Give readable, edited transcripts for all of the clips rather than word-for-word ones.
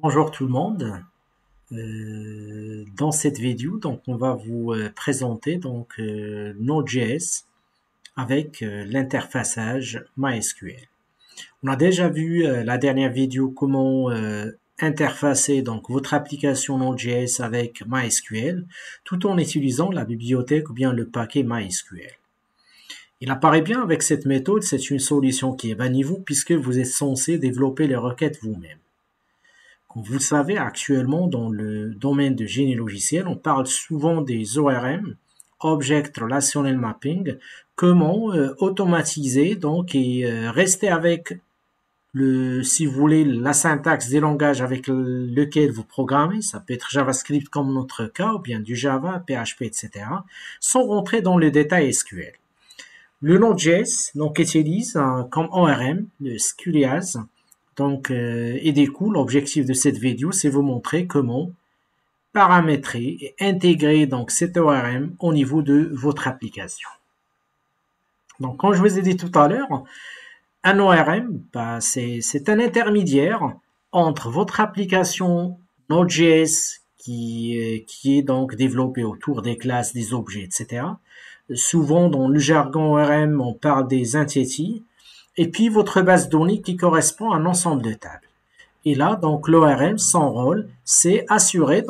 Bonjour tout le monde. Dans cette vidéo, on va vous présenter Node.js avec l'interfaçage MySQL. On a déjà vu la dernière vidéo comment interfacer votre application Node.js avec MySQL tout en utilisant la bibliothèque ou bien le paquet MySQL. Il apparaît bien avec cette méthode, c'est une solution qui est bas niveau puisque vous êtes censé développer les requêtes vous-même. Comme vous le savez, actuellement, dans le domaine de génie logiciel, on parle souvent des ORM, Object Relational Mapping, comment automatiser et rester avec si vous voulez, la syntaxe des langages avec lequel vous programmez, ça peut être JavaScript comme notre cas, ou bien du Java, PHP, etc., sans rentrer dans le détail SQL. Le Node.js utilise comme ORM le Squelias, et du coup, l'objectif de cette vidéo, c'est vous montrer comment paramétrer et intégrer cet ORM au niveau de votre application. Donc, comme je vous ai dit tout à l'heure, un ORM, c'est un intermédiaire entre votre application Node.js qui est donc développée autour des classes, des objets, etc. Souvent, dans le jargon ORM, on parle des entities, et puis votre base de données qui correspond à un ensemble de tables. Et là, l'ORM, son rôle, c'est assurer,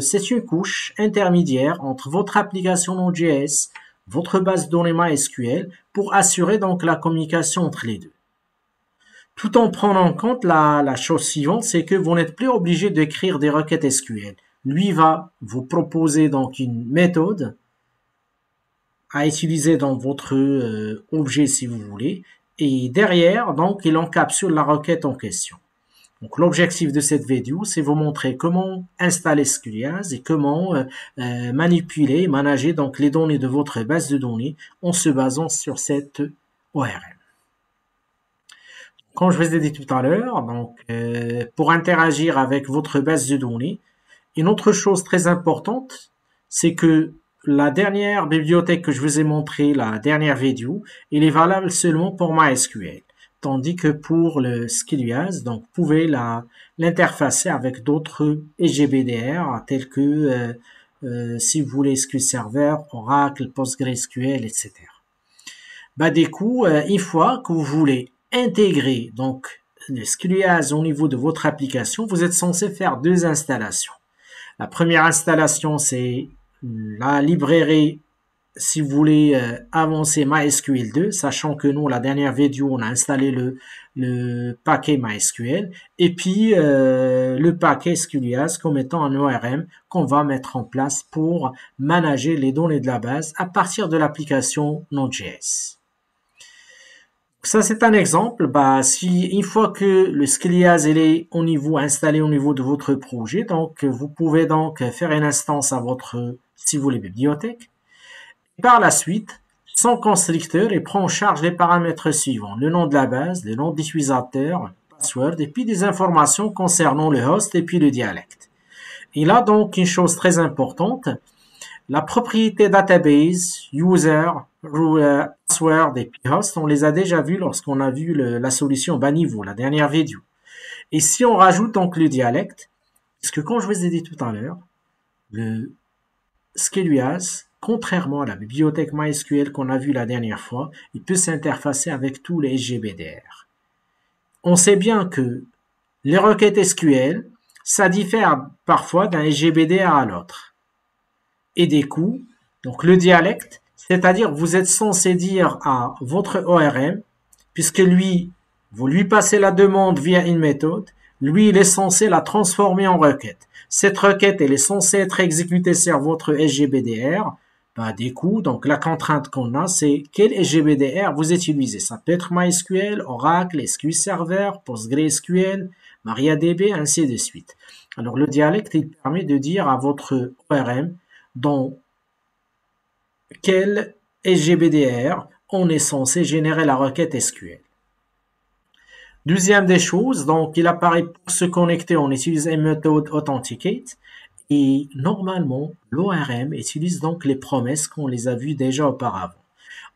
c'est une couche intermédiaire entre votre application Node.js, votre base de données MySQL, pour assurer la communication entre les deux. Tout en prenant en compte la chose suivante, c'est que vous n'êtes plus obligé d'écrire des requêtes SQL. Lui va vous proposer une méthode à utiliser dans votre objet si vous voulez, et derrière, il encapsule la requête en question. Donc, l'objectif de cette vidéo, c'est vous montrer comment installer Squelias et comment manipuler, manager les données de votre base de données en se basant sur cette ORM. Comme je vous ai dit tout à l'heure, pour interagir avec votre base de données, une autre chose très importante, c'est que la dernière bibliothèque que je vous ai montrée, la dernière vidéo, elle est valable seulement pour MySQL. Tandis que pour le Squelias, vous pouvez l'interfacer avec d'autres SGBDR tels que, si vous voulez, SQL Server, Oracle, PostgreSQL, etc. Du coup, une fois que vous voulez intégrer le Squelias au niveau de votre application, vous êtes censé faire deux installations. La première installation, c'est la librairie, si vous voulez avancer MySQL 2, sachant que nous, la dernière vidéo, on a installé le paquet MySQL, et puis le paquet Squelias comme étant un ORM qu'on va mettre en place pour manager les données de la base à partir de l'application Node.js. Ça, c'est un exemple. Si une fois que le Squelias est installé au niveau de votre projet, vous pouvez faire une instance à votre, si vous voulez, bibliothèque. Par la suite, son constructeur il prend en charge les paramètres suivants: le nom de la base, le nom d'utilisateur, le password, et puis des informations concernant le host et puis le dialecte. Et là, une chose très importante, la propriété database, user, password et puis host, on les a déjà vus lorsqu'on a vu la solution bas niveau, la dernière vidéo. Et si on rajoute le dialecte, parce que quand je vous ai dit tout à l'heure, le Squelias, contrairement à la bibliothèque MySQL qu'on a vue la dernière fois, il peut s'interfacer avec tous les SGBDR. On sait bien que les requêtes SQL, ça diffère parfois d'un SGBDR à l'autre. Et des coups, le dialecte, c'est-à-dire vous êtes censé dire à votre ORM, puisque vous lui passez la demande via une méthode, lui, il est censé la transformer en requête. Cette requête, elle est censée être exécutée sur votre SGBDR. Des coups, la contrainte qu'on a, c'est quel SGBDR vous utilisez. Ça peut être MySQL, Oracle, SQL Server, PostgreSQL, MariaDB, ainsi de suite. Alors, le dialecte, il permet de dire à votre ORM dans quel SGBDR on est censé générer la requête SQL. Deuxième des choses, il apparaît pour se connecter, on utilise une méthode Authenticate, et normalement, l'ORM utilise les promesses qu'on les a vues déjà auparavant.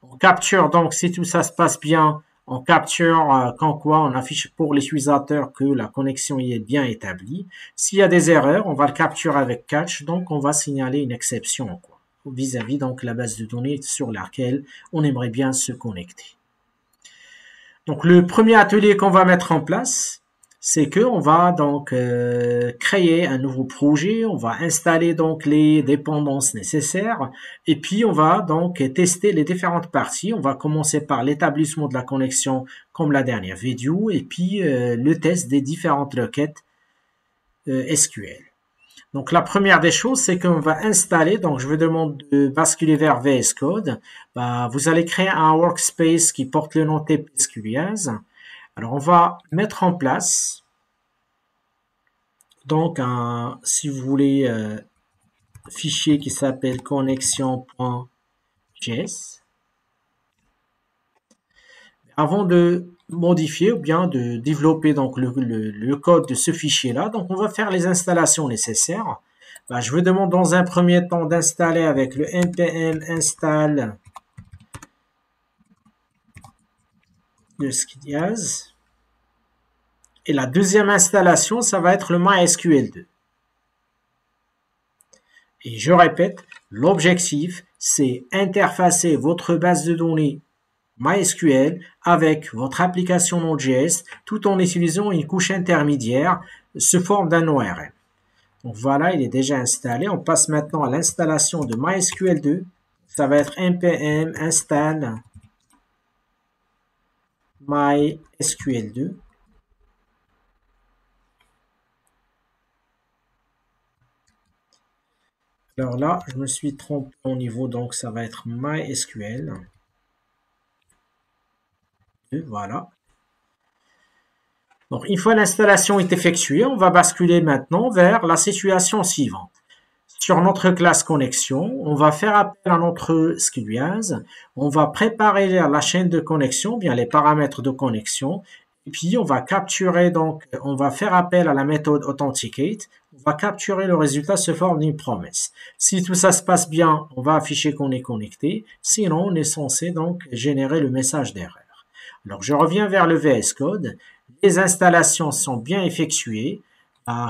On capture si tout ça se passe bien On capture quand quoi on affiche pour l'utilisateur que la connexion y est bien établie. S'il y a des erreurs, on va le capturer avec catch, donc on va signaler une exception quoi, vis-à-vis donc la base de données sur laquelle on aimerait bien se connecter. Donc le premier atelier qu'on va mettre en place, c'est que on va donc créer un nouveau projet, on va installer donc les dépendances nécessaires et puis on va donc tester les différentes parties. On va commencer par l'établissement de la connexion comme la dernière vidéo et puis le test des différentes requêtes SQL. Donc la première des choses, c'est qu'on va installer, donc je vous demande de basculer vers VS Code. Vous allez créer un workspace qui porte le nom TP-SQLize. Alors on va mettre en place donc un, si vous voulez, fichier qui s'appelle connexion.js. Avant de modifier ou bien de développer donc le code de ce fichier-là, donc on va faire les installations nécessaires. Je vous demande dans un premier temps d'installer avec le npm install de SQLize. Et la deuxième installation, ça va être le MySQL2. Et je répète, l'objectif, c'est interfacer votre base de données MySQL avec votre application Node.js tout en utilisant une couche intermédiaire sous forme d'un ORM. Donc voilà, il est déjà installé. On passe maintenant à l'installation de MySQL2. Ça va être npm install MySQL2. Alors là, je me suis trompé au niveau, donc ça va être MySQL. Voilà. Donc, une fois l'installation est effectuée, on va basculer maintenant vers la situation suivante. Sur notre classe connexion, on va faire appel à notre SQLize. On va préparer la chaîne de connexion, bien les paramètres de connexion. Et puis, on va capturer, donc, on va faire appel à la méthode authenticate. On va capturer le résultat sous forme d'une promesse. Si tout ça se passe bien, on va afficher qu'on est connecté. Sinon, on est censé donc générer le message d'erreur. Alors, je reviens vers le VS Code. Les installations sont bien effectuées.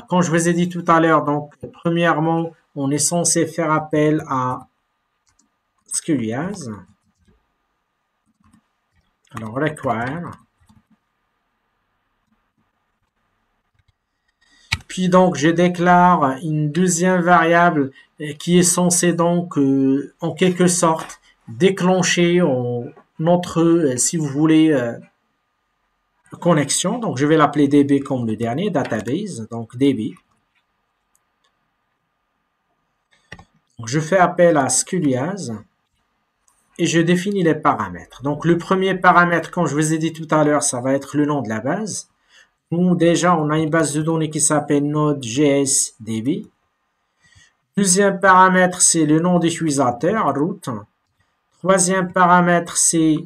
Comme je vous ai dit tout à l'heure, donc, premièrement, on est censé faire appel à SQLize. Alors, require. Puis donc, je déclare une deuxième variable qui est censée donc, en quelque sorte, déclencher notre, si vous voulez, connexion. Donc, je vais l'appeler DB comme le dernier, database, donc DB. Donc, je fais appel à SQLize et je définis les paramètres. Donc, le premier paramètre, comme je vous ai dit tout à l'heure, ça va être le nom de la base. Nous, déjà, on a une base de données qui s'appelle Node.js DB. Deuxième paramètre, c'est le nom d'utilisateur, root. Troisième paramètre, c'est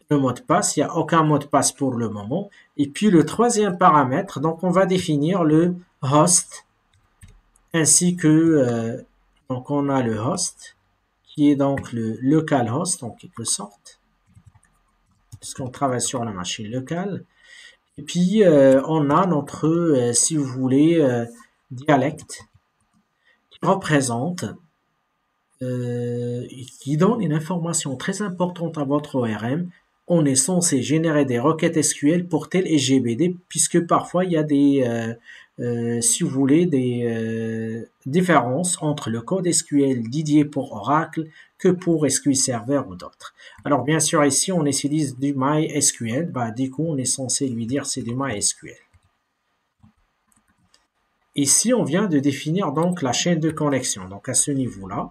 le mot de passe. Il n'y a aucun mot de passe pour le moment. Et puis, le troisième paramètre, donc, on va définir le host ainsi que, donc, on a le host qui est donc le localhost en quelque sorte, puisqu'on travaille sur la machine locale. Et puis, on a notre, si vous voulez, dialecte qui représente, qui donne une information très importante à votre ORM. On est censé générer des requêtes SQL pour tel SGBD, puisque parfois il y a des, si vous voulez, des différences entre le code SQL dédié pour Oracle que pour SQL Server ou d'autres. Alors bien sûr ici on utilise du MySQL, du coup on est censé lui dire c'est du MySQL. Ici on vient de définir donc la chaîne de connexion. Donc à ce niveau-là,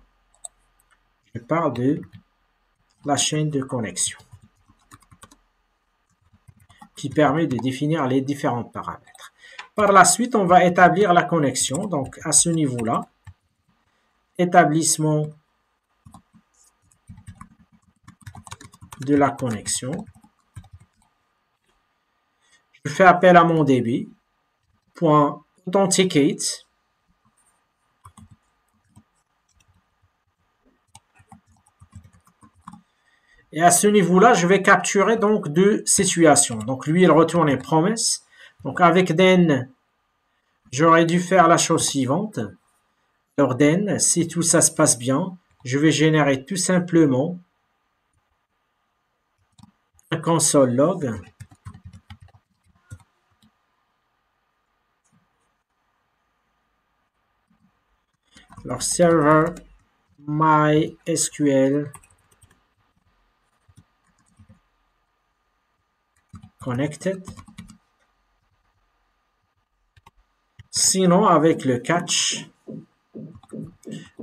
je parle de la chaîne de connexion qui permet de définir les différents paramètres. Par la suite, on va établir la connexion. Donc, à ce niveau-là, établissement de la connexion. Je fais appel à mon DB. .authenticate. Et à ce niveau-là, je vais capturer donc deux situations. Donc lui, il retourne une promesse. Donc avec then, j'aurais dû faire la chose suivante. Alors then, si tout ça se passe bien, je vais générer tout simplement un console log. Alors server MySQL connected. Sinon, avec le catch,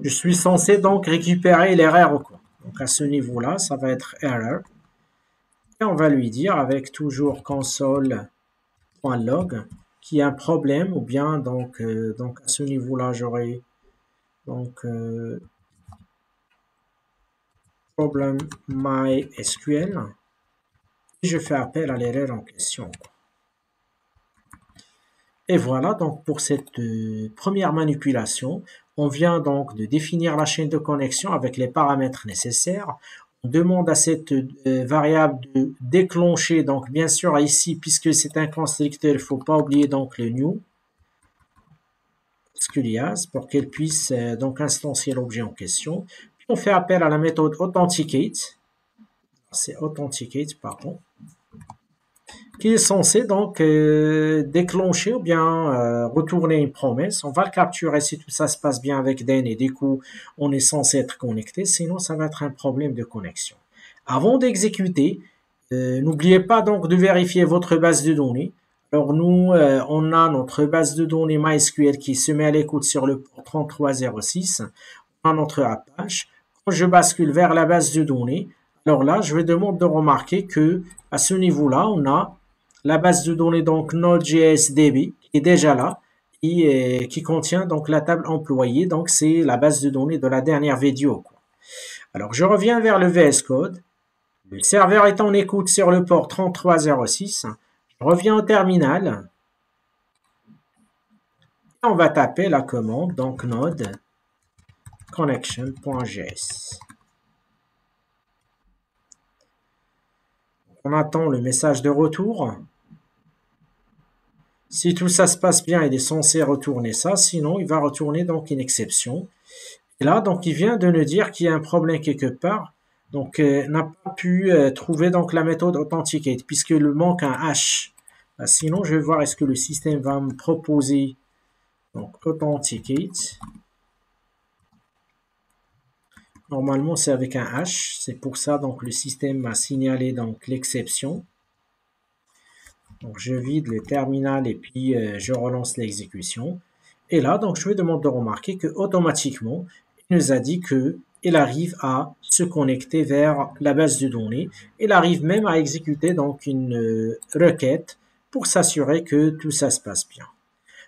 je suis censé donc récupérer l'erreur. Donc à ce niveau-là, ça va être error. Et on va lui dire avec toujours console.log qu'il y a un problème, ou bien donc à ce niveau-là, j'aurai donc problem MySQL. Et je fais appel à l'erreur en question. Et voilà donc pour cette première manipulation. On vient donc de définir la chaîne de connexion avec les paramètres nécessaires. On demande à cette variable de déclencher, donc bien sûr ici, puisque c'est un constructeur, il ne faut pas oublier donc le new Scolias pour qu'elle puisse donc instancier l'objet en question. Puis on fait appel à la méthode authenticate. C'est authenticate, pardon, qui est censé donc déclencher ou bien retourner une promesse. On va le capturer si tout ça se passe bien avec den et du coup on est censé être connecté, sinon ça va être un problème de connexion. Avant d'exécuter, n'oubliez pas donc de vérifier votre base de données. Alors nous, on a notre base de données MySQL qui se met à l'écoute sur le port 3306. On a notre Apache. Quand je bascule vers la base de données, alors là, je vais demander de remarquer que à ce niveau-là, on a la base de données donc Node.js DB qui est déjà là et qui contient donc la table employée. Donc c'est la base de données de la dernière vidéo. Alors je reviens vers le VS Code. Le serveur est en écoute sur le port 3306. Je reviens au terminal. Et on va taper la commande donc node connection.js. On attend le message de retour. Si tout ça se passe bien, il est censé retourner ça. Sinon, il va retourner donc une exception. Et là, donc, il vient de nous dire qu'il y a un problème quelque part. Donc, n'a pas pu trouver donc la méthode authenticate puisqu'il manque un hash. Sinon, je vais voir est-ce que le système va me proposer donc authenticate. Normalement, c'est avec un hash. C'est pour ça donc le système m'a signalé donc l'exception. Donc, je vide le terminal et puis je relance l'exécution. Et là, donc, je vais demander de remarquer que automatiquement, il nous a dit que il arrive à se connecter vers la base de données. Il arrive même à exécuter donc une requête pour s'assurer que tout ça se passe bien.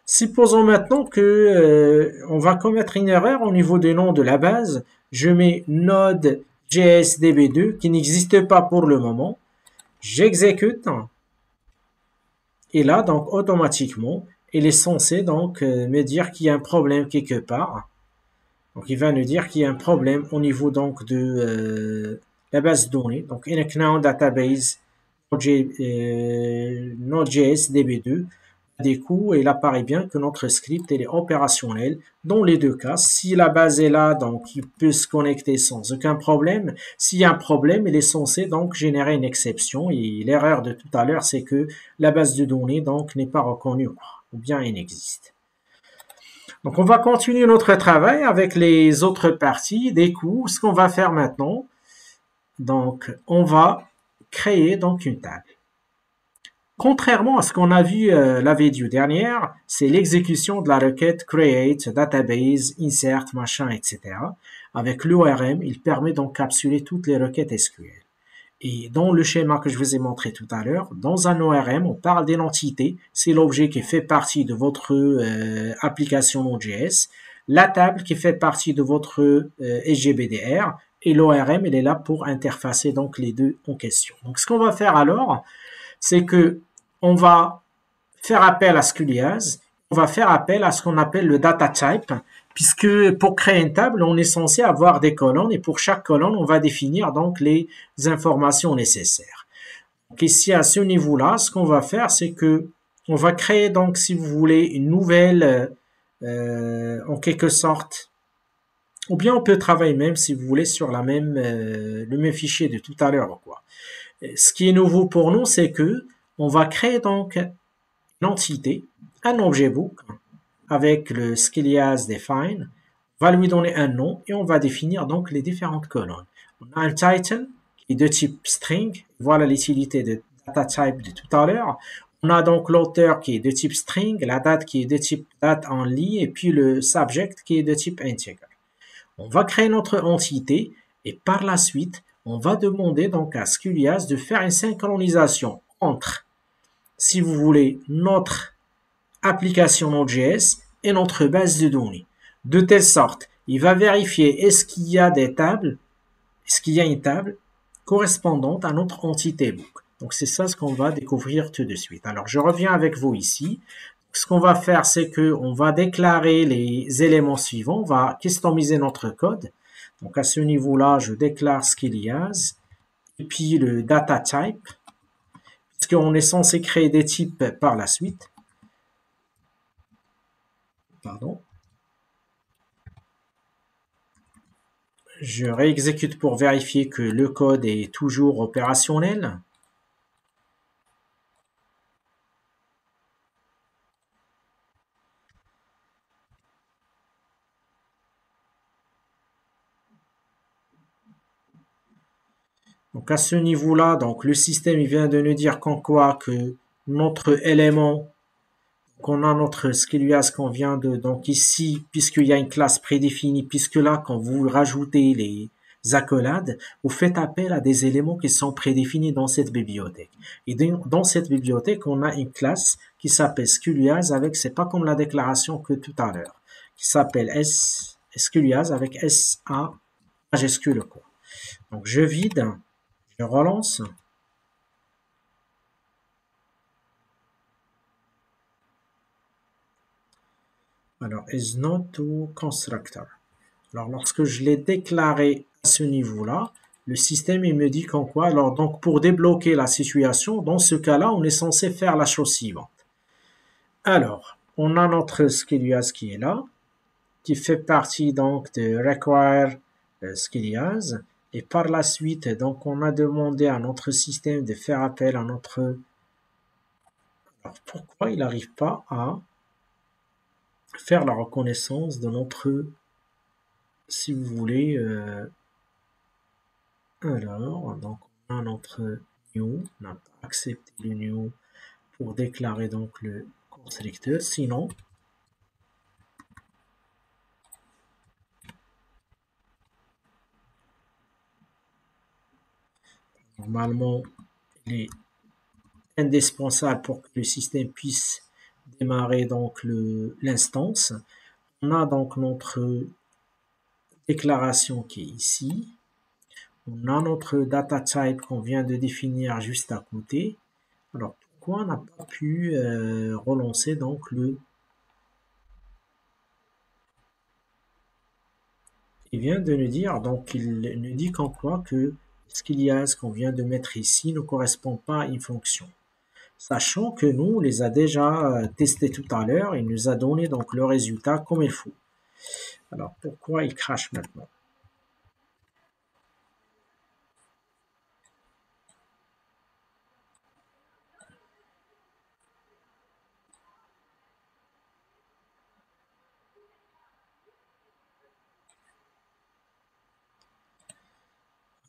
Supposons maintenant que on va commettre une erreur au niveau du nom de la base. Je mets Node.js DB2 qui n'existe pas pour le moment. J'exécute. Et là, donc, automatiquement, il est censé donc me dire qu'il y a un problème quelque part. Donc, il va nous dire qu'il y a un problème au niveau donc de la base de données. Donc, in a GNOME database Node.js DB2. Du coup, il apparaît bien que notre script il est opérationnel dans les deux cas. Si la base est là, donc il peut se connecter sans aucun problème. S'il y a un problème, il est censé donc générer une exception. Et l'erreur de tout à l'heure, c'est que la base de données donc n'est pas reconnue, ou bien elle existe. Donc on va continuer notre travail avec les autres parties. Du coup, ce qu'on va faire maintenant, donc on va créer donc une table. Contrairement à ce qu'on a vu la vidéo dernière, c'est l'exécution de la requête create, database, insert, machin, etc. Avec l'ORM, il permet d'encapsuler toutes les requêtes SQL. Et dans le schéma que je vous ai montré tout à l'heure, dans un ORM, on parle d'une entité, c'est l'objet qui fait partie de votre application Node.js, la table qui fait partie de votre SGBDR, et l'ORM, il est là pour interfacer donc les deux en question. Donc ce qu'on va faire alors, c'est que on va faire appel à Scolias on va faire appel à ce qu'on appelle le data type, puisque pour créer une table, on est censé avoir des colonnes et pour chaque colonne, on va définir donc les informations nécessaires. Donc ici, à ce niveau-là, ce qu'on va faire, c'est que on va créer donc, si vous voulez, une nouvelle, en quelque sorte, ou bien on peut travailler même, si vous voulez, sur le même fichier de tout à l'heure, quoi. Ce qui est nouveau pour nous, c'est que on va créer donc une entité, un objet book, avec le skilias define, on va lui donner un nom et on va définir donc les différentes colonnes. On a un title qui est de type string, voilà l'utilité de data type de tout à l'heure. On a donc l'auteur qui est de type string, la date qui est de type date only et puis le subject qui est de type integer. On va créer notre entité et par la suite, on va demander donc à Skilias de faire une synchronisation entre, si vous voulez, notre application Node.js et notre base de données. De telle sorte, il va vérifier est-ce qu'il y a des tables, est-ce qu'il y a une table correspondante à notre entité book. Donc c'est ça ce qu'on va découvrir tout de suite. Alors je reviens avec vous ici. Ce qu'on va faire, c'est qu'on va déclarer les éléments suivants. On va customiser notre code. Donc à ce niveau-là, je déclare Skilias et puis le data type, puisqu'on est censé créer des types par la suite. Pardon. Je réexécute pour vérifier que le code est toujours opérationnel. Donc à ce niveau-là, donc le système il vient de nous dire qu'en quoi que notre élément, qu'on a notre Skilias qu'on vient de, donc ici, puisqu'il y a une classe prédéfinie, puisque là, quand vous rajoutez les accolades, vous faites appel à des éléments qui sont prédéfinis dans cette bibliothèque. Et dans cette bibliothèque, on a une classe qui s'appelle Skilias avec, c'est pas comme la déclaration que tout à l'heure, qui s'appelle Skilias avec SA majuscule quoi. Donc je vide, je relance. Alors, is not to constructor. Alors, lorsque je l'ai déclaré à ce niveau-là, le système, il me dit qu'en quoi. Alors, donc, pour débloquer la situation, dans ce cas-là, on est censé faire la chose suivante. Alors, on a notre Skilias qui est là, qui fait partie donc de require Skilias. Et par la suite, donc, on a demandé à notre système de faire appel à notre... Alors, pourquoi il n'arrive pas à faire la reconnaissance de notre... Si vous voulez... Alors, donc, on a notre new, on n'a pas accepté le new pour déclarer donc le constructeur, sinon, normalement, il est indispensable pour que le système puisse démarrer donc l'instance. On a donc notre déclaration qui est ici. On a notre data type qu'on vient de définir juste à côté. Alors, pourquoi on n'a pas pu relancer donc il vient de nous dire, donc il nous dit qu'en quoi que ce qu'on vient de mettre ici ne correspond pas à une fonction. Sachant que nous, on les a déjà testés tout à l'heure, il nous a donné donc le résultat comme il faut. Alors, pourquoi il crache maintenant?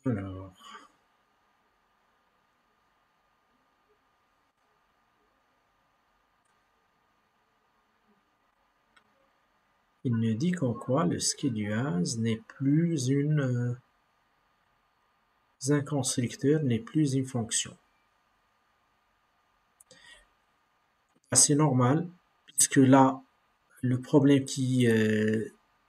Alors, il nous dit qu'en quoi le Skilias n'est plus un constructeur, n'est plus une fonction. C'est normal, puisque là, le problème qui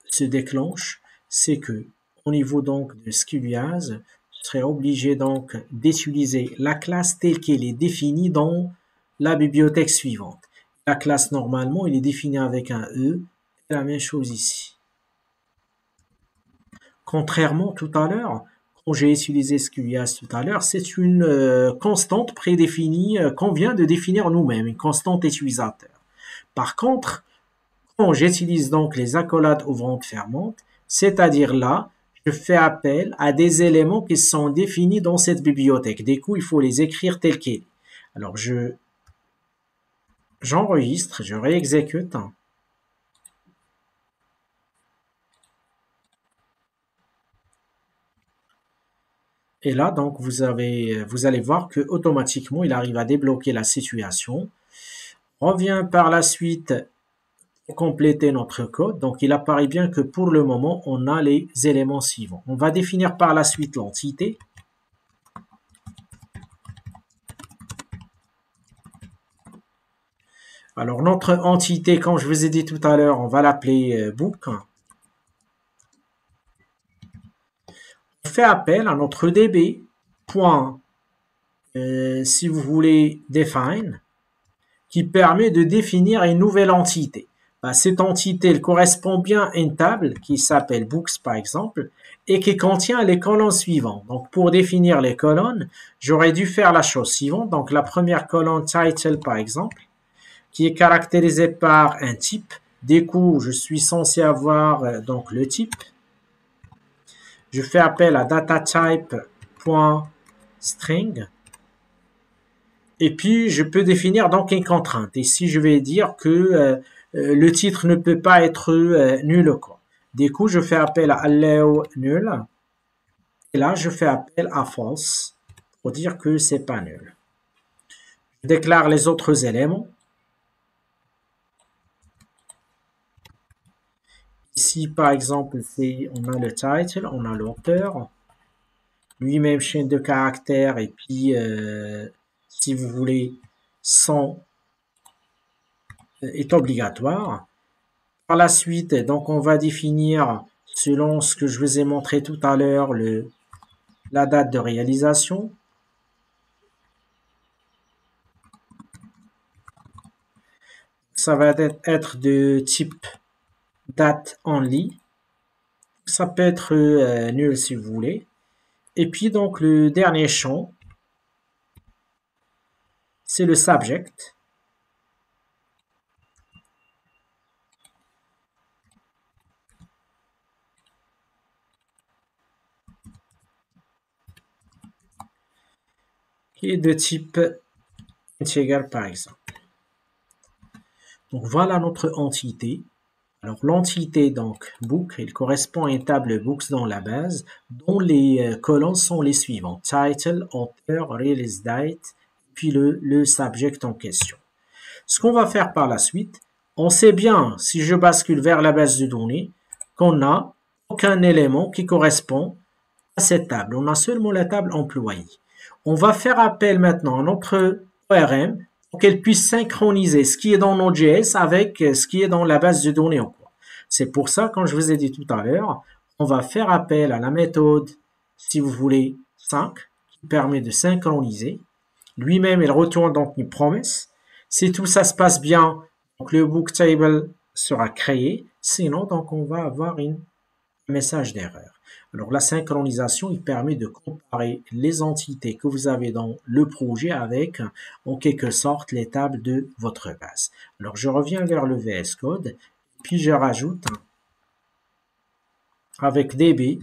se déclenche, c'est que au niveau donc de Skilias, je serai obligé donc d'utiliser la classe telle qu'elle est définie dans la bibliothèque suivante. La classe, normalement, il est défini avec un E. Et la même chose ici. Contrairement tout à l'heure, quand j'ai utilisé SQIAS tout à l'heure, c'est une constante prédéfinie qu'on vient de définir nous-mêmes, une constante utilisateur. Par contre, quand j'utilise donc les accolades ouvrantes fermantes, c'est-à-dire là, je fais appel à des éléments qui sont définis dans cette bibliothèque. Du coup, il faut les écrire tels qu'ils. Alors, j'enregistre, je réexécute. Et là, donc, vous allez voir que automatiquement, il arrive à débloquer la situation. On revient par la suite pour compléter notre code. Donc, il apparaît bien que pour le moment, on a les éléments suivants. On va définir par la suite l'entité. Alors, notre entité, comme je vous ai dit tout à l'heure, on va l'appeler book. On fait appel à notre db. Si vous voulez, define, qui permet de définir une nouvelle entité. Cette entité elle correspond bien à une table qui s'appelle books par exemple et qui contient les colonnes suivantes. Donc pour définir les colonnes, j'aurais dû faire la chose suivante. Donc la première colonne title par exemple, qui est caractérisée par un type. Du coup, je suis censé avoir donc le type. Je fais appel à datatype.string. Et puis, je peux définir donc une contrainte. Ici, je vais dire que le titre ne peut pas être nul. Quoi. Du coup, je fais appel à allow nul. Et là, je fais appel à false pour dire que c'est pas nul. Je déclare les autres éléments. Ici, par exemple, on a le title, on a l'auteur. Lui-même, chaîne de caractères. Et puis, si vous voulez, son est obligatoire. Par la suite, donc on va définir, selon ce que je vous ai montré tout à l'heure, la date de réalisation. Ça va être de type date only. Ça peut être nul si vous voulez. Et puis donc le dernier champ, c'est le subject. Qui est de type integer par exemple. Donc voilà notre entité. Alors l'entité donc book, elle correspond à une table books dans la base dont les colonnes sont les suivantes. Title, author, release date, puis le subject en question. Ce qu'on va faire par la suite, on sait bien, si je bascule vers la base de données, qu'on n'a aucun élément qui correspond à cette table. On a seulement la table employée. On va faire appel maintenant à notre ORM pour qu'elle puisse synchroniser ce qui est dans Node.js avec ce qui est dans la base de données en cours. C'est pour ça, comme je vous ai dit tout à l'heure, on va faire appel à la méthode, si vous voulez, 5, qui permet de synchroniser. Lui-même, il retourne donc une promesse. Si tout ça se passe bien, donc le book table sera créé. Sinon, donc on va avoir un message d'erreur. Alors la synchronisation, il permet de comparer les entités que vous avez dans le projet avec, en quelque sorte, les tables de votre base. Alors je reviens vers le VS Code, puis je rajoute avec db.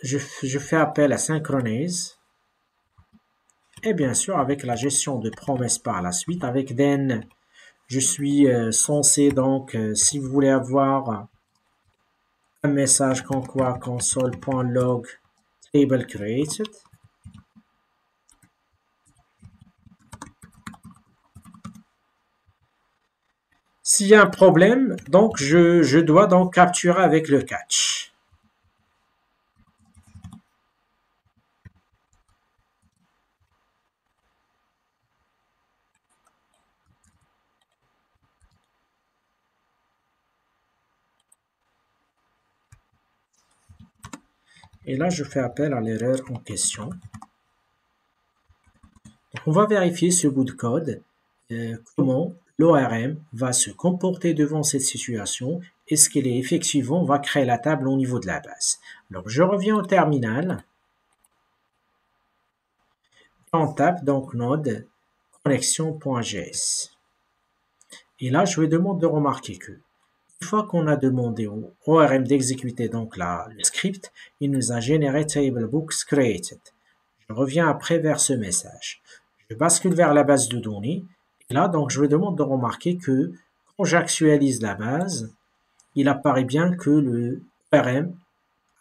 Je fais appel à synchronize. Et bien sûr, avec la gestion de promesses par la suite, avec then, je suis censé donc, si vous voulez avoir un message comme quoi console.log table created. S'il y a un problème, donc je dois donc capturer avec le catch. Et là, je fais appel à l'erreur en question. Donc, on va vérifier ce bout de code. comment l'ORM va se comporter devant cette situation. Est-ce qu'elle est effectivement, on va créer la table au niveau de la base. Alors, je reviens au terminal. On tape donc node connexion.js. Et là, je vais demander de remarquer que une fois qu'on a demandé au ORM d'exécuter donc le script, il nous a généré tablebooks created. Je reviens après vers ce message. Je bascule vers la base de données. Et là, donc, je vais demander de remarquer que quand j'actualise la base, il apparaît bien que le ORM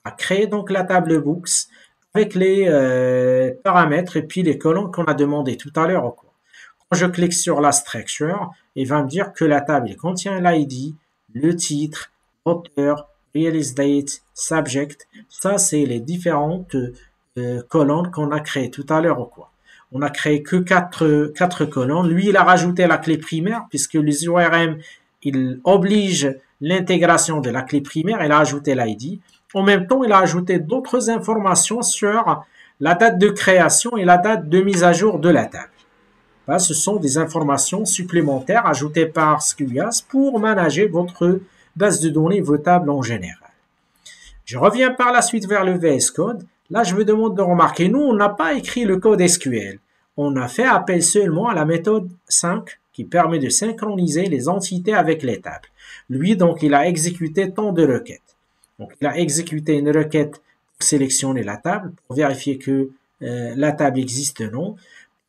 a créé donc la table books avec les paramètres et puis les colonnes qu'on a demandé tout à l'heure. Quand je clique sur la structure, il va me dire que la table contient l'ID, le titre, auteur, release date, subject. Ça, c'est les différentes colonnes qu'on a créées tout à l'heure. On a créé que quatre colonnes. Lui, il a rajouté la clé primaire puisque les ORM, il oblige l'intégration de la clé primaire. Il a ajouté l'ID. En même temps, il a ajouté d'autres informations sur la date de création et la date de mise à jour de la table. Là, ce sont des informations supplémentaires ajoutées par Squias pour manager votre base de données, vos tables en général. Je reviens par la suite vers le VS Code. Là, je me demande de remarquer, nous, on n'a pas écrit le code SQL. On a fait appel seulement à la méthode sync qui permet de synchroniser les entités avec les tables. Lui, donc, il a exécuté tant de requêtes. Donc, il a exécuté une requête pour sélectionner la table, pour vérifier que la table existe ou non.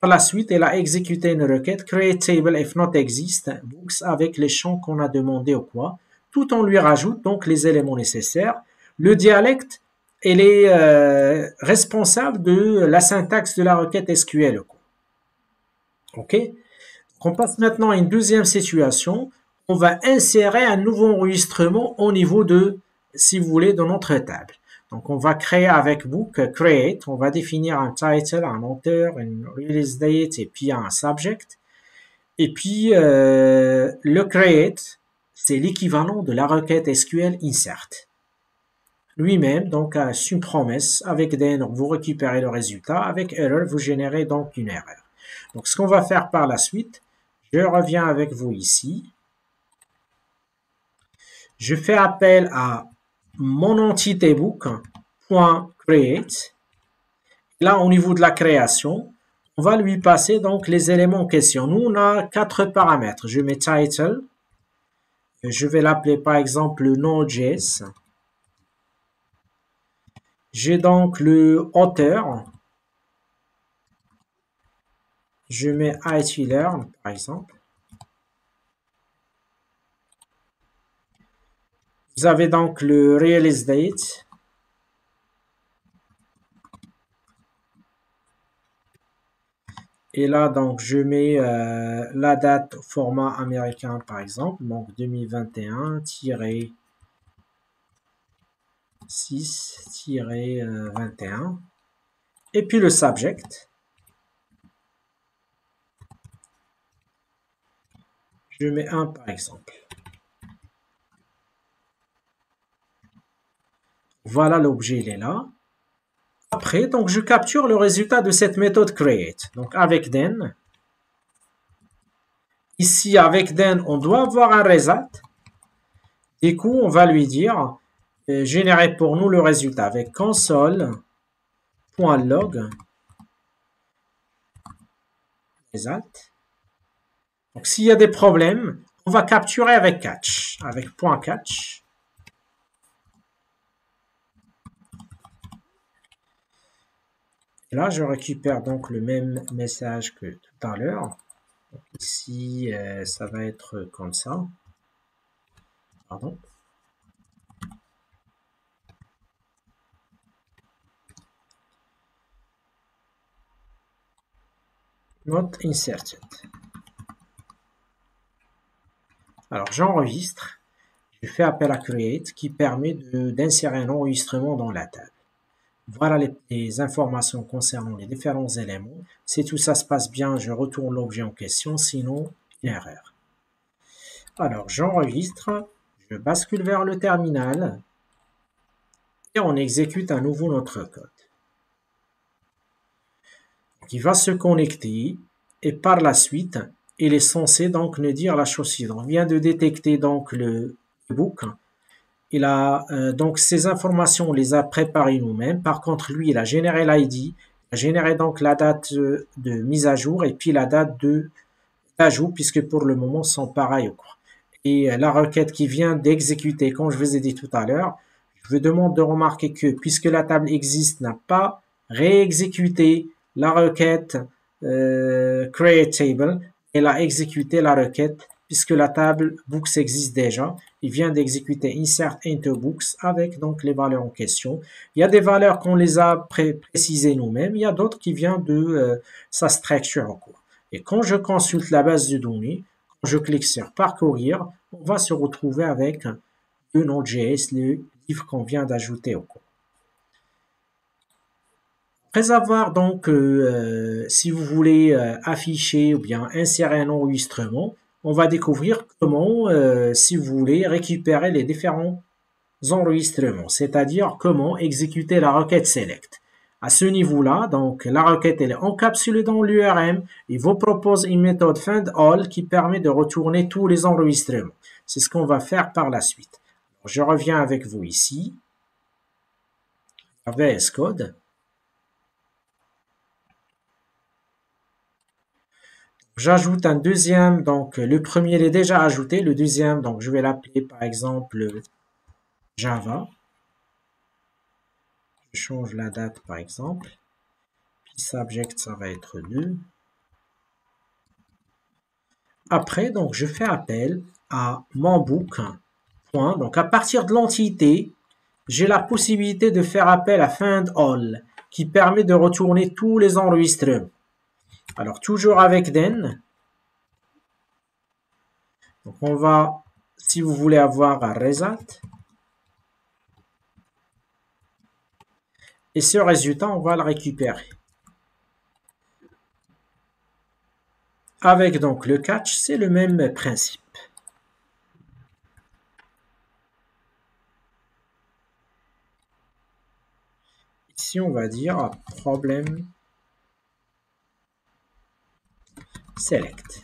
Par la suite, il a exécuté une requête create table if not exist books avec les champs qu'on a demandé ou quoi. Tout on lui rajoute donc les éléments nécessaires. Le dialecte, il est responsable de la syntaxe de la requête SQL. Ok. On passe maintenant à une deuxième situation. On va insérer un nouveau enregistrement au niveau de, si vous voulez, de notre table. Donc, on va créer avec book create. On va définir un title, un auteur, une release date et puis un subject. Et puis, le create, c'est l'équivalent de la requête SQL insert. Lui-même, donc, a une promesse avec den, vous récupérez le résultat. Avec error, vous générez donc une erreur. Donc, ce qu'on va faire par la suite, je reviens avec vous ici. Je fais appel à mon entité book.create. Là, au niveau de la création, on va lui passer donc les éléments en question. Nous, on a 4 paramètres. Je mets title. Je vais l'appeler par exemple Node.js. J'ai donc le auteur. Je mets itlearn par exemple. Vous avez donc le release date. Et là, donc, je mets la date au format américain, par exemple. Donc, 2021-6-21. Et puis le subject. Je mets 1, par exemple. Voilà, l'objet, il est là. Après, donc, je capture le résultat de cette méthode create. Donc, avec den. Ici, avec den, on doit avoir un result. Du coup, on va lui dire, générer pour nous le résultat avec console.log result. Donc, s'il y a des problèmes, on va capturer avec catch, avec .catch. Et là, je récupère donc le même message que tout à l'heure. Ici, ça va être comme ça. Pardon. Not inserted. Alors, j'enregistre. Je fais appel à create qui permet d'insérer un enregistrement dans la table. Voilà les informations concernant les différents éléments. Si tout ça se passe bien, je retourne l'objet en question, sinon, une erreur. Alors, j'enregistre, je bascule vers le terminal et on exécute à nouveau notre code. Donc, il va se connecter et par la suite, il est censé donc nous dire la chose suivante. On vient de détecter donc le book. Il a donc ces informations, on les a préparées nous-mêmes. Par contre, lui, il a généré l'ID, il a généré donc la date de mise à jour et puis la date de d'ajout, puisque pour le moment, sont pareils. Et la requête qui vient d'exécuter, comme je vous ai dit tout à l'heure, je vous demande de remarquer que puisque la table existe, n'a pas réexécuté la requête create table, elle a exécuté la requête puisque la table books existe déjà. Il vient d'exécuter insert into books avec donc les valeurs en question. Il y a des valeurs qu'on les a précisées nous-mêmes, il y a d'autres qui viennent de sa structure. Et quand je consulte la base de données, quand je clique sur parcourir, on va se retrouver avec le Node.js, le livre qu'on vient d'ajouter au cours. Après avoir donc, si vous voulez afficher ou bien insérer un enregistrement, on va découvrir comment, si vous voulez, récupérer les différents enregistrements, c'est-à-dire comment exécuter la requête select. À ce niveau-là, donc la requête elle est encapsulée dans l'URM et vous propose une méthode findAll qui permet de retourner tous les enregistrements. C'est ce qu'on va faire par la suite. Alors, je reviens avec vous ici, à VS Code. J'ajoute un deuxième, donc le premier il est déjà ajouté, le deuxième, donc je vais l'appeler par exemple Java. Je change la date par exemple. Puis subject, ça va être 2. Après, donc je fais appel à mon book. Point. Donc à partir de l'entité, j'ai la possibilité de faire appel à findAll qui permet de retourner tous les enregistrements. Alors toujours avec then. Donc on va, si vous voulez avoir un result, et ce résultat, on va le récupérer. Avec donc le catch, c'est le même principe. Ici, on va dire problème select.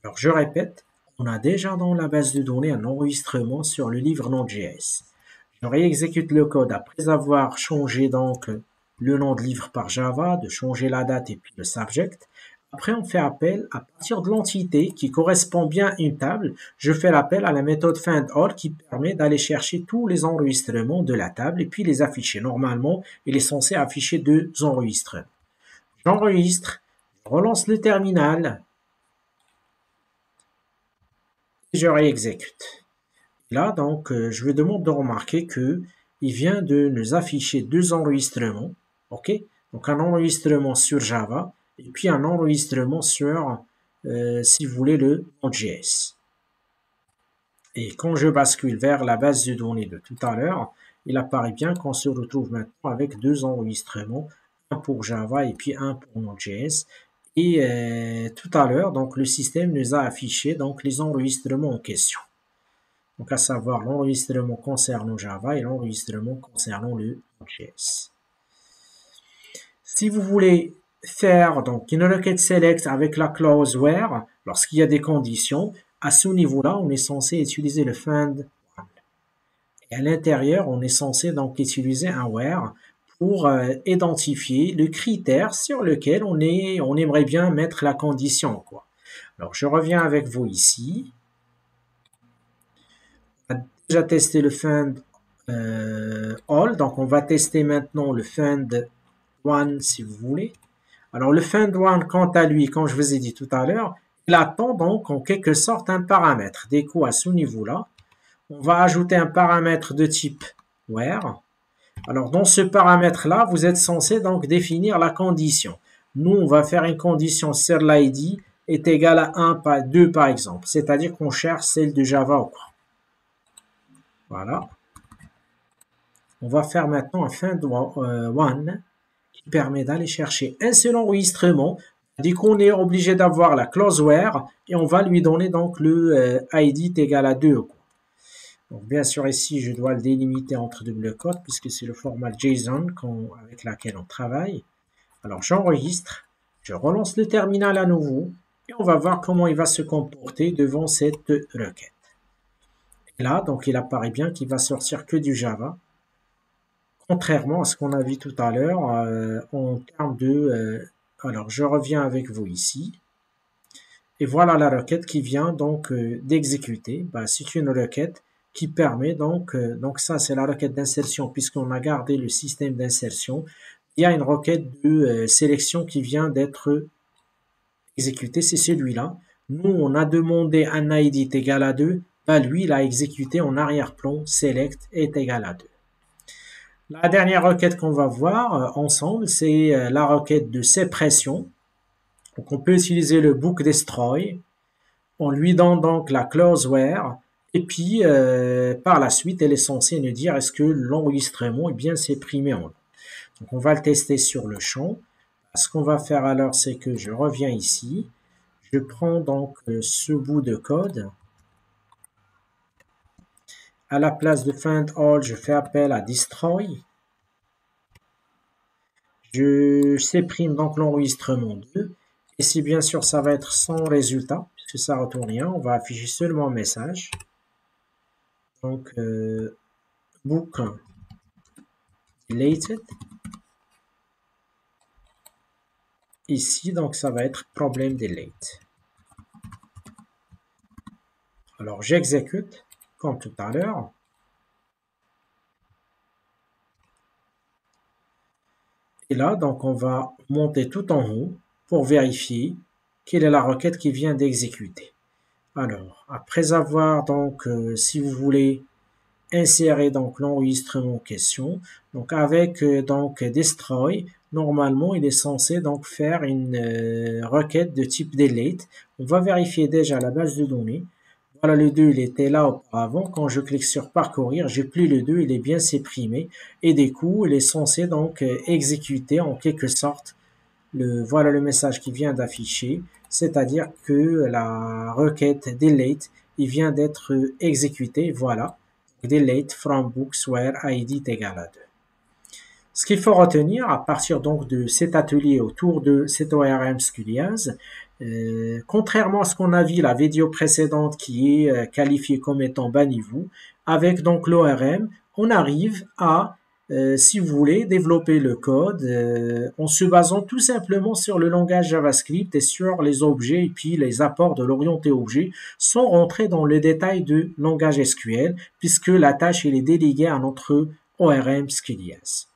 Alors, je répète, on a déjà dans la base de données un enregistrement sur le livre Node.js. Je réexécute le code après avoir changé donc le nom de livre par Java, de changer la date et puis le subject. Après, on fait appel à partir de l'entité qui correspond bien à une table. Je fais l'appel à la méthode findAll qui permet d'aller chercher tous les enregistrements de la table et puis les afficher. Normalement, il est censé afficher 2 enregistrements. J'enregistre, je relance le terminal et je réexécute. Là, donc, je vous demande de remarquer que il vient de nous afficher 2 enregistrements. OK? Donc, un enregistrement sur Java et puis un enregistrement sur, si vous voulez, le Node.js. Et quand je bascule vers la base de données de tout à l'heure, il apparaît bien qu'on se retrouve maintenant avec 2 enregistrements, un pour Java et puis un pour Node.js. Et tout à l'heure, donc le système nous a affiché donc les enregistrements en question. Donc à savoir l'enregistrement concernant Java et l'enregistrement concernant le Node.js. Si vous voulez faire donc une requête select avec la clause where, lorsqu'il y a des conditions, à ce niveau-là, on est censé utiliser le find. Et à l'intérieur, on est censé donc utiliser un where pour identifier le critère sur lequel on aimerait bien mettre la condition, quoi. Alors, je reviens avec vous ici. On a déjà testé le find all, donc on va tester maintenant le find one si vous voulez. Alors, le find one, quant à lui, comme je vous ai dit tout à l'heure, il attend donc en quelque sorte un paramètre. Dès coup, à ce niveau-là, on va ajouter un paramètre de type where. Alors, dans ce paramètre-là, vous êtes censé donc définir la condition. Nous, on va faire une condition sur l'ID est égal à 1 par 2 par exemple. C'est-à-dire qu'on cherche celle de Java ou quoi. Voilà. On va faire maintenant un find one qui permet d'aller chercher un seul enregistrement. Dès qu'on est obligé d'avoir la clause where et on va lui donner donc le ID est égal à 2. Donc bien sûr ici je dois le délimiter entre double quotes puisque c'est le format JSON avec lequel on travaille. Alors j'enregistre, Je relance le terminal à nouveau et on va voir comment il va se comporter devant cette requête. Et là, donc il apparaît bien qu'il va sortir que du Java, contrairement à ce qu'on a vu tout à l'heure en termes de... alors, je reviens avec vous ici. Et voilà la requête qui vient donc d'exécuter. Ben, c'est une requête qui permet donc ça c'est la requête d'insertion puisqu'on a gardé le système d'insertion. Il y a une requête de sélection qui vient d'être exécutée, c'est celui-là. Nous on a demandé un ID égal à 2, ben, lui il a exécuté en arrière-plan select est égal à 2. La dernière requête qu'on va voir ensemble c'est la requête de sépression. Donc on peut utiliser le book destroy. On lui donne donc la clause where et puis par la suite elle est censée nous dire est-ce que l'enregistrement est bien supprimé en long. Donc on va le tester sur le champ. Ce qu'on va faire alors c'est que je reviens ici, je prends donc ce bout de code. À la place de find all, je fais appel à destroy. Je supprime donc l'enregistrement 2 et si bien sûr ça va être sans résultat puisque ça retourne rien, on va afficher seulement un message. Donc, book deleted. Ici, donc, ça va être problème delete. Alors, j'exécute, comme tout à l'heure. Et là, donc, on va monter tout en haut pour vérifier quelle est la requête qui vient d'exécuter. Alors, après avoir, donc, si vous voulez, insérer donc l'enregistrement en question. Donc avec donc destroy, normalement il est censé donc faire une requête de type delete. On va vérifier déjà la base de données. Voilà le 2, il était là auparavant. Quand je clique sur parcourir, j'ai plus le 2, il est bien supprimé. Et du coup, il est censé donc exécuter en quelque sorte voilà le message qui vient d'afficher. C'est-à-dire que la requête delete, il vient d'être exécuté. Voilà. Delete from books where id est égal à 2. Ce qu'il faut retenir à partir donc de cet atelier autour de cet ORM Skulias, contrairement à ce qu'on a vu la vidéo précédente qui est qualifiée comme étant bas niveau, avec donc l'ORM, on arrive à, si vous voulez, développer le code en se basant tout simplement sur le langage JavaScript et sur les objets et puis les apports de l'orienté objet sans rentrer dans le détail du langage SQL puisque la tâche elle est déléguée à notre ORM Skulias.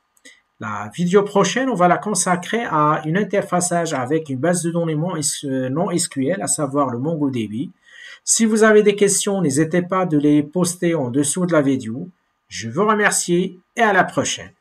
La vidéo prochaine, on va la consacrer à une interfaçage avec une base de données non SQL, à savoir le MongoDB. Si vous avez des questions, n'hésitez pas de les poster en dessous de la vidéo. Je vous remercie et à la prochaine.